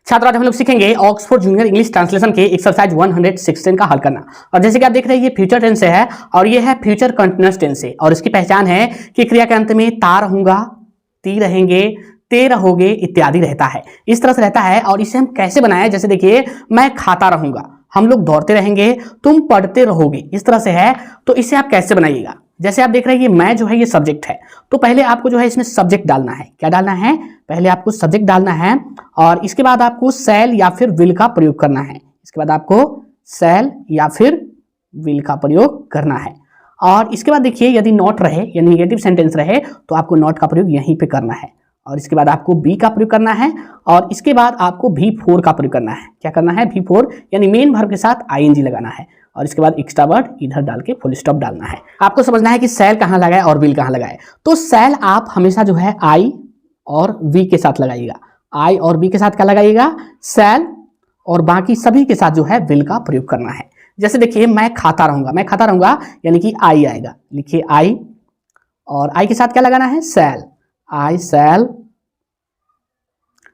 छात्र आज हम लोग सीखेंगे ऑक्सफोर्ड जूनियर इंग्लिश ट्रांसलेशन के एक्सरसाइज 116 का हल करना। और जैसे कि आप देख रहे हैं ये फ्यूचर टेंस से है और ये है फ्यूचर कंटीन्यूअस टेंस से, और इसकी पहचान है कि क्रिया के अंत में ता रहूंगा, ती रहेंगे, ते रहोगे इत्यादि रहता है, इस तरह से रहता है। और इसे हम कैसे बनाए, जैसे देखिए मैं खाता रहूंगा, हम लोग दौड़ते रहेंगे, तुम पढ़ते रहोगे, इस तरह से है। तो इसे आप कैसे बनाइएगा, जैसे आप देख रहे हैं ये मैं जो है ये सब्जेक्ट है, तो पहले आपको जो है इसमें सब्जेक्ट डालना है। क्या डालना है, पहले आपको सब्जेक्ट डालना है और इसके बाद आपको शैल या फिर विल का प्रयोग करना है। इसके बाद आपको शैल या फिर विल का प्रयोग करना है। और इसके बाद देखिए यदि नॉट रहे या निगेटिव सेंटेंस रहे तो आपको नॉट का प्रयोग यहीं पे करना है। और इसके बाद आपको बी का प्रयोग करना है और इसके बाद आपको V4 का प्रयोग करना है। क्या करना है, V4 यानी मेन वर्ब के साथ ING लगाना है और इसके बाद एक्स्ट्रा वर्ड इधर डाल के फुल स्टॉप डालना है। आपको समझना है कि शैल कहाँ लगाए और विल कहाँ लगाए। तो शैल आप हमेशा जो है I और V के साथ लगाइएगा, I और V के साथ क्या लगाइएगा, शैल, और बाकी सभी के साथ जो है विल का प्रयोग करना है। जैसे देखिए मैं खाता रहूंगा, मैं खाता रहूंगा यानी कि I आएगा, लिखिए I और I के साथ क्या लगाना है, शैल, I शैल,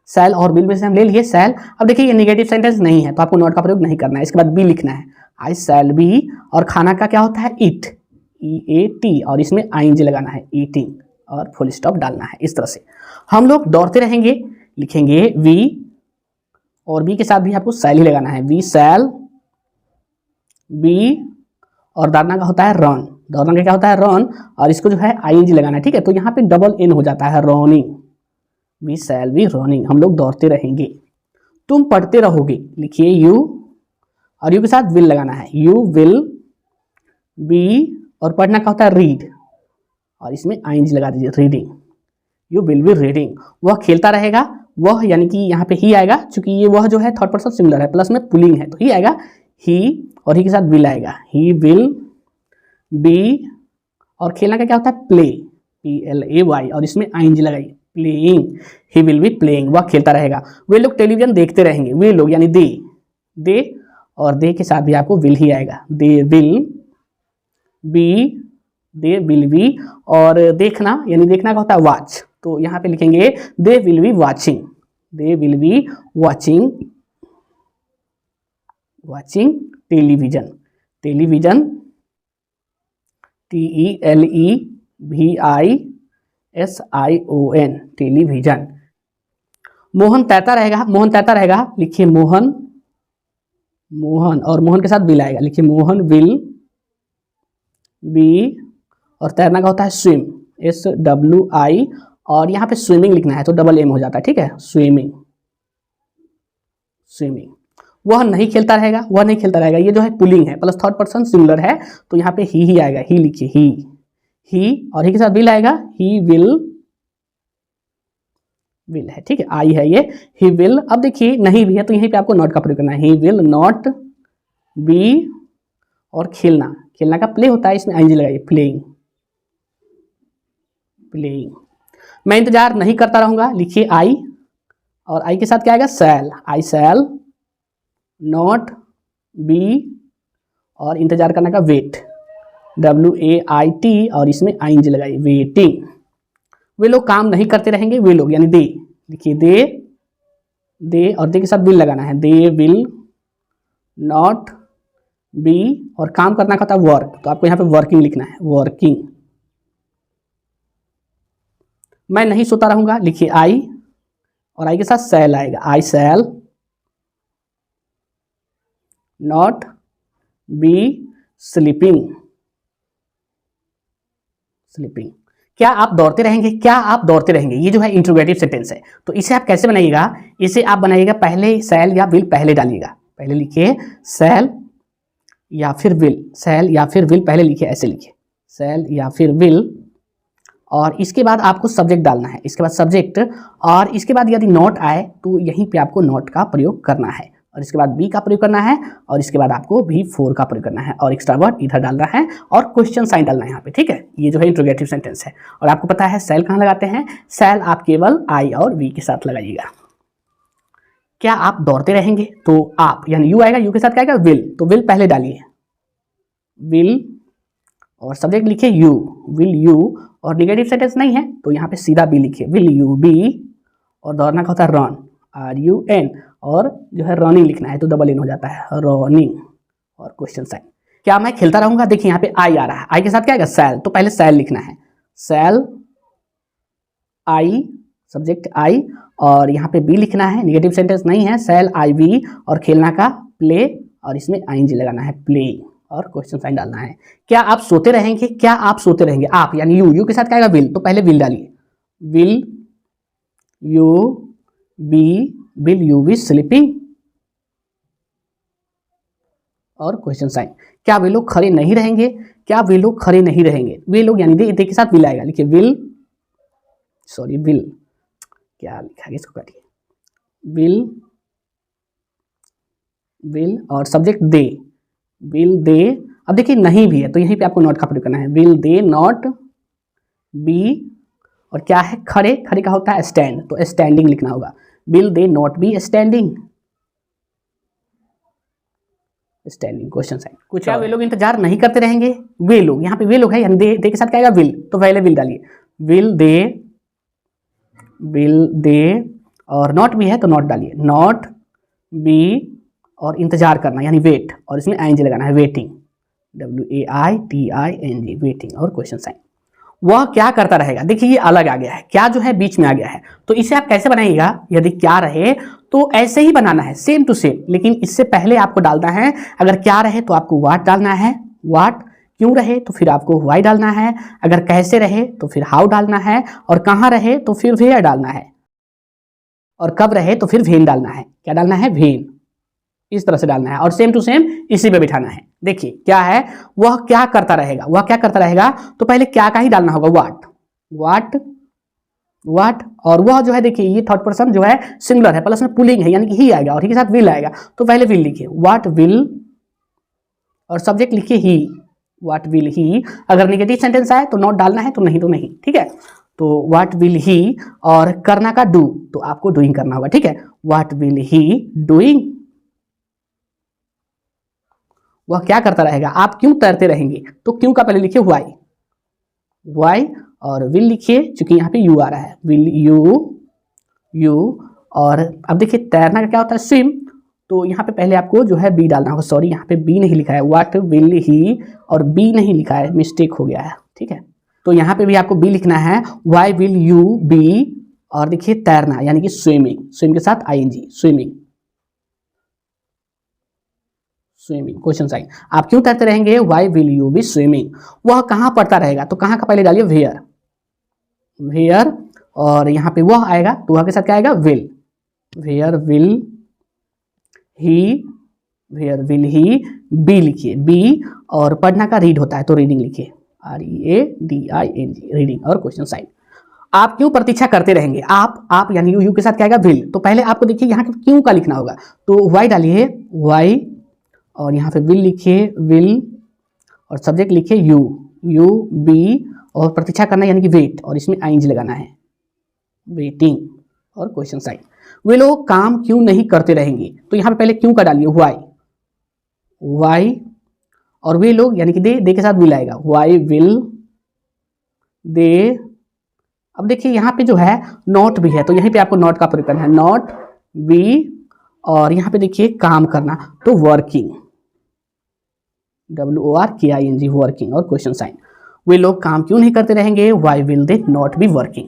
शैल और विल में से हम ले लिए शैल। अब देखिए ये नेगेटिव सेंटेंस नहीं है तो आपको नॉट का प्रयोग नहीं करना है। इसके बाद बी लिखना है, आई शैल बी, और खाना का क्या होता है, ईट, EAT, और इसमें ING लगाना है, ईटिंग, और फुल स्टॉप डालना है। इस तरह से हम लोग दौड़ते रहेंगे, लिखेंगे वी, और बी के साथ भी आपको शैल ही लगाना है, वी शैल बी, और दौड़ना का होता है रन, दौड़ना का क्या होता है, रन, और इसको जो है ING लगाना है। ठीक है, तो यहाँ पे डबल N हो जाता है, running, we shall be running, हम लोग दौड़ते रहेंगे। तुम पढ़ते रहोगे, लिखिए यू, और यू के साथ विल लगाना है, यू विल बी, और पढ़ना का होता है रीड, और इसमें ING लगा दीजिए, reading, you will be reading. वह खेलता रहेगा, वह यानी कि यहाँ पे ही आएगा, चूंकि ये वह जो है थर्ड पर्सन सिंगुलर है, प्लस में पुलिंग है तो ही आएगा, ही, और ही के साथ विल आएगा, ही विल बी, और खेलना का क्या होता है, प्ले, PLAY, और इसमें ING लगाइए, playing, he will be playing, वह खेलता रहेगा। वे लोग टेलीविजन देखते रहेंगे, वे लोग यानी दे, और दे के साथ भी आपको विल ही आएगा, they will be, they will be, और देखना यानी देखना का होता है वॉच, तो यहाँ पे लिखेंगे they will be watching, they will be watching television, television TELEVISION, television. Mohan तैरता रहेगा, मोहन तैरता रहेगा, लिखिए मोहन, मोहन, और मोहन के साथ विल आएगा, लिखिए मोहन विल बी, और तैरना का होता है स्विम, SWI, और यहाँ पे स्विमिंग लिखना है तो डबल M हो जाता है। ठीक है, स्विमिंग, स्विमिंग। वह नहीं खेलता रहेगा, वह नहीं खेलता रहेगा, ये जो है पुलिंग है प्लस थर्ड पर्सन सिंगुलर है तो यहाँ पे ही आएगा, ही लिखिए, ही, और ही के साथ विल आएगा, ही विल है। ठीक है, आई है ये, ही विल। अब देखिए नहीं भी है तो यहीं पे आपको नॉट का प्रयोग करना है, ही विल नॉट बी, और खेलना, खेलना का प्ले होता है, इसमें ING लगाइए, प्लेइंग, प्लेइंग। मैं इंतजार नहीं करता रहूंगा, लिखिए आई, और आई के साथ क्या आएगा, शैल, आई शैल नॉट बी, और इंतजार करने का वेट, WAIT, और इसमें ING लगाइए, वेटिंग। वे लोग काम नहीं करते रहेंगे, वे लोग यानी दे, लिखिए दे, और दे के साथ विल लगाना है, दे विल नॉट बी, और काम करना का होता है वर्क, तो आपको यहाँ पे वर्किंग लिखना है, वर्किंग। मैं नहीं सोता रहूंगा, लिखिए आई, और आई के साथ शैल आएगा, I shall not be sleeping, sleeping. क्या आप दौड़ते रहेंगे, क्या आप दौड़ते रहेंगे, ये जो है इंट्रोगेटिव सेंटेंस है। तो इसे आप कैसे बनाइएगा, इसे आप बनाइएगा पहले शैल या विल पहले डालिएगा, पहले लिखिए शैल या फिर विल, शैल या फिर विल पहले लिखिए, ऐसे लिखिए शैल या फिर विल, और इसके बाद आपको सब्जेक्ट डालना है, इसके बाद सब्जेक्ट, और इसके बाद यदि नॉट आए तो यहीं पे आपको नॉट का प्रयोग करना है, और इसके बाद बी का प्रयोग करना है, और इसके बाद आपको V4 का प्रयोग करना है, और एक्स्ट्रा वर्ड इधर डालना है, और क्वेश्चन साइन डालना है यहाँ पे। ठीक है, ये जो है इंट्रोगेटिव सेंटेंस है। और आपको पता है शैल कहाँ लगाते हैं, शैल आप केवल I और V के साथ लगाइएगा। क्या आप दौड़ते रहेंगे, तो आप यानी यू आएगा, यू के साथ क्या आएगा, विल, तो विल पहले डालिए, विल, और सब्जेक्ट लिखिए यू, विल यू, और निगेटिव सेंटेंस नहीं है तो यहाँ पे सीधा बी लिखिए, विल यू बी, और दौड़ना का होता है रन, RUN, और जो है रनिंग लिखना है तो डबल N हो जाता है रनिंग और क्वेश्चन साइन। क्या मैं खेलता रहूंगा? देखिए यहाँ पे आई आ रहा है, आई के साथ क्या आएगा? शैल, तो पहले शैल लिखना है, शैल आई, सब्जेक्ट आई, और यहाँ पे बी लिखना है, निगेटिव सेंटेंस नहीं है, शैल आई बी, और खेलना का प्ले, और इसमें ING लगाना है प्लेइंग, और क्वेश्चन साइन डालना है। क्या आप सोते रहेंगे? क्या आप सोते रहेंगे? आप यानी यू के साथ क्या आएगा? विल, तो पहले विल डालिए, विल यू बी स्लीपिंग, और क्वेश्चन साइन। क्या वे लोग खड़े नहीं रहेंगे? क्या वे लोग खड़े नहीं रहेंगे? वे लोग यानी दे के साथ विल आएगा, लिखिए विल, सॉरी विल, क्या लिखा है इसको काटिए, विल और सब्जेक्ट दे, विल दे। अब देखिए नहीं भी है तो यहीं पे आपको नॉट का प्रयोग करना है, विल दे नॉट बी, और क्या है? खड़े, खड़े का होता है स्टैंड, तो स्टैंडिंग लिखना होगा, will they not B standing, standing question sign. कुछ क्या वे लोग इंतजार नहीं करते रहेंगे? वे लोग, यहाँ पे वे लोग है यानी दे के साथ क्या आएगा? विल, तो पहले विल डालिए, विल दे, और नॉट भी है तो नॉट डालिए, नॉट बी, और इंतजार करना यानी वेट, और इसमें ING लगाना है, वेटिंग, WAITING, वेटिंग, और क्वेश्चन साइन। वह क्या करता रहेगा? देखिए ये अलग आ गया है, क्या जो है बीच में आ गया है, तो इसे आप कैसे बनाइएगा? यदि क्या रहे तो ऐसे ही बनाना है, सेम टू सेम, लेकिन इससे पहले आपको डालना है, अगर क्या रहे तो आपको व्हाट डालना है, व्हाट, क्यों रहे तो फिर आपको व्हाई डालना है, अगर कैसे रहे तो फिर हाउ डालना है, और कहाँ रहे तो फिर वेयर डालना है, और कब रहे तो फिर वेन डालना है। क्या डालना है? वेन, इस तरह से डालना है, और सेम टू सेम इसी पे बिठाना है। देखिए क्या है, वह क्या करता रहेगा, वह क्या करता रहेगा, तो पहले क्या का ही डालना होगा, व्हाट, और वह जो है देखिए ये थर्ड पर्सन जो है सिंगुलर है, प्लस में पुलिंग है यानी कि ही आएगा, और ही के साथ विल आएगा, तो पहले विल लिखिए, व्हाट विल, और सब्जेक्ट लिखिए ही, व्हाट विल ही। अगर नेगेटिव सेंटेंस आए तो नॉट डालना है, तो नहीं तो नहीं, ठीक है। तो व्हाट विल ही, और करना का डू, तो आपको डूइंग करना होगा, ठीक है, व्हाट विल ही डूइंग, वह क्या करता रहेगा। आप क्यों तैरते रहेंगे, तो क्यों का पहले लिखिए वाई, और विल लिखिए, चूंकि यहाँ पे यू आ रहा है, विल यू, और अब देखिए तैरना का क्या होता है? स्विम, तो यहाँ पे पहले आपको जो है बी डालना होगा, सॉरी यहाँ पे बी नहीं लिखा है, व्हाट विल ही, और बी नहीं लिखा है, मिस्टेक हो गया है, ठीक है। तो यहाँ पे भी आपको बी लिखना है, वाई विल यू बी, और देखिए तैरना यानी कि स्विमिंग, स्विम के साथ ING, स्विमिंग, क्वेश्चन साइन। आप क्यों तैरते रहेंगे? Why will you be swimming. वह कहाँ पढ़ता रहेगा, तो कहाँ का पहले डालिए वेयर, और यहाँ पे वह आएगा तो वह के साथ क्या आएगा? Will, where will he be लिखिए, बी, और पढ़ना का रीड होता है तो रीडिंग लिखिए, READING, रीडिंग, और क्वेश्चन साइन। आप क्यों प्रतीक्षा करते रहेंगे? आप यानी यू के साथ क्या आएगा? विल, तो पहले आपको देखिए यहाँ क्यों का लिखना होगा, तो वाई डालिए, वाई, और यहाँ पे विल लिखिए, विल, और सब्जेक्ट लिखिए यू बी, और प्रतीक्षा करना यानी कि वेट, और इसमें ING लगाना है, वेटिंग, और क्वेश्चन साइन। वे लोग काम क्यों नहीं करते रहेंगे, तो यहाँ पे पहले क्यों का डालिए, वाई, और वे लोग यानी कि दे के साथ विल आएगा, वाई विल दे। अब देखिए यहाँ पे जो है नॉट भी है, तो यहीं पे आपको नॉट का प्रयोग करना है, नॉट बी, और यहाँ पे देखिए काम करना, तो वर्किंग, WORKING, वर्किंग, और क्वेश्चन साइन। वे लोग काम क्यों नहीं करते रहेंगे? Why will they not be working.